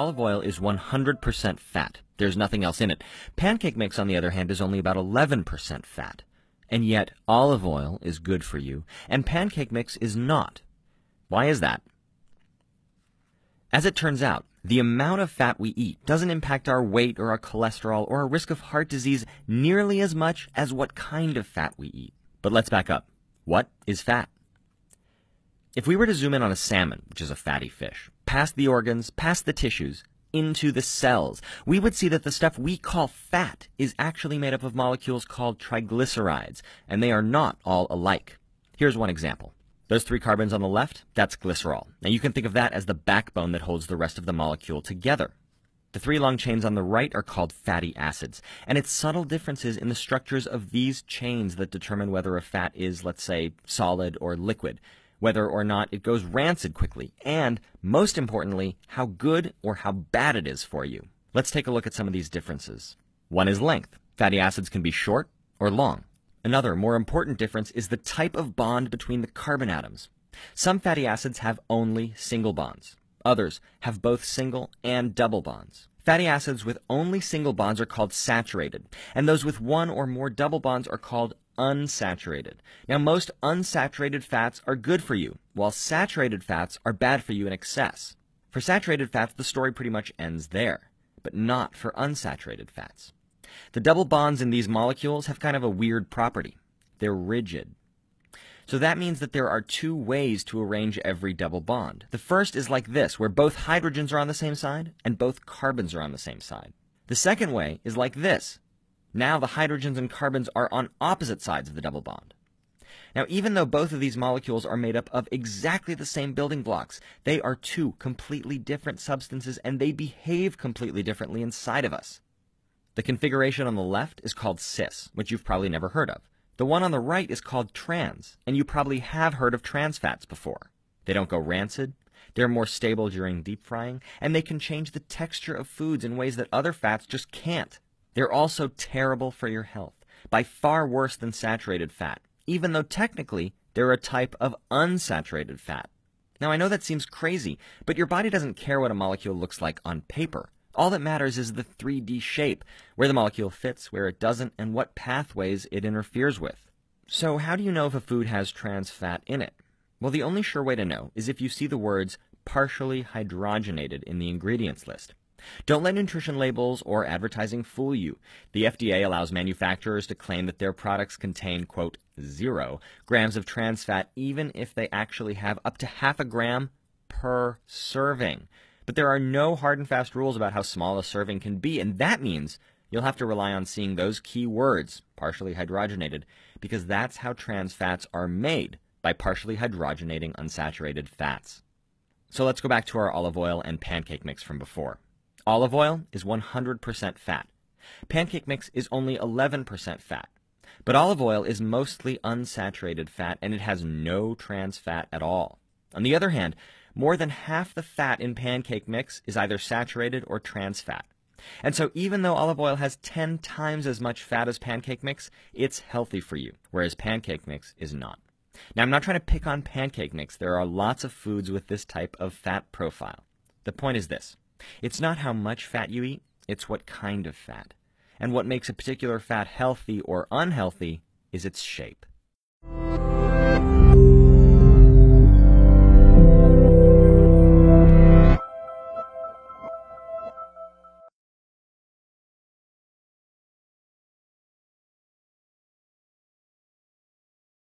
olive oil is 100% fat. There's nothing else in it. Pancake mix, on the other hand, is only about 11% fat. And yet, olive oil is good for you, and pancake mix is not. Why is that? As it turns out, the amount of fat we eat doesn't impact our weight or our cholesterol or our risk of heart disease nearly as much as what kind of fat we eat. But let's back up. What is fat? If we were to zoom in on a salmon, which is a fatty fish, past the organs, past the tissues, into the cells, we would see that the stuff we call fat is actually made up of molecules called triglycerides, and they are not all alike. Here's one example. Those 3 carbons on the left, that's glycerol. Now you can think of that as the backbone that holds the rest of the molecule together. The 3 long chains on the right are called fatty acids, and it's subtle differences in the structures of these chains that determine whether a fat is, let's say, solid or liquid, whether or not it goes rancid quickly, and, most importantly, how good or how bad it is for you. Let's take a look at some of these differences. One is length. Fatty acids can be short or long. Another, more important difference is the type of bond between the carbon atoms. Some fatty acids have only single bonds. Others have both single and double bonds. Fatty acids with only single bonds are called saturated, and those with one or more double bonds are called unsaturated. Now, most unsaturated fats are good for you, while saturated fats are bad for you in excess. For saturated fats, the story pretty much ends there, but not for unsaturated fats. The double bonds in these molecules have kind of a weird property. They're rigid. So that means that there are 2 ways to arrange every double bond. The first is like this, where both hydrogens are on the same side and both carbons are on the same side. The second way is like this. Now the hydrogens and carbons are on opposite sides of the double bond. Now, even though both of these molecules are made up of exactly the same building blocks, they are 2 completely different substances, and they behave completely differently inside of us. The configuration on the left is called cis, which you've probably never heard of. The one on the right is called trans, and you probably have heard of trans fats before. They don't go rancid, they're more stable during deep frying, and they can change the texture of foods in ways that other fats just can't. They're also terrible for your health, by far worse than saturated fat, even though technically they're a type of unsaturated fat. Now, I know that seems crazy, but your body doesn't care what a molecule looks like on paper. All that matters is the 3D shape, where the molecule fits, where it doesn't, and what pathways it interferes with. So how do you know if a food has trans fat in it? Well, the only sure way to know is if you see the words partially hydrogenated in the ingredients list. Don't let nutrition labels or advertising fool you. The FDA allows manufacturers to claim that their products contain, quote, 0 grams of trans fat, even if they actually have up to half a gram per serving. But there are no hard and fast rules about how small a serving can be, and that means you'll have to rely on seeing those key words, partially hydrogenated, because that's how trans fats are made, by partially hydrogenating unsaturated fats. So let's go back to our olive oil and pancake mix from before. Olive oil is 100% fat. Pancake mix is only 11% fat. But olive oil is mostly unsaturated fat, and it has no trans fat at all. On the other hand, more than half the fat in pancake mix is either saturated or trans fat. And so even though olive oil has 10 times as much fat as pancake mix, it's healthy for you, whereas pancake mix is not. Now, I'm not trying to pick on pancake mix. There are lots of foods with this type of fat profile. The point is this. It's not how much fat you eat, it's what kind of fat. And what makes a particular fat healthy or unhealthy is its shape.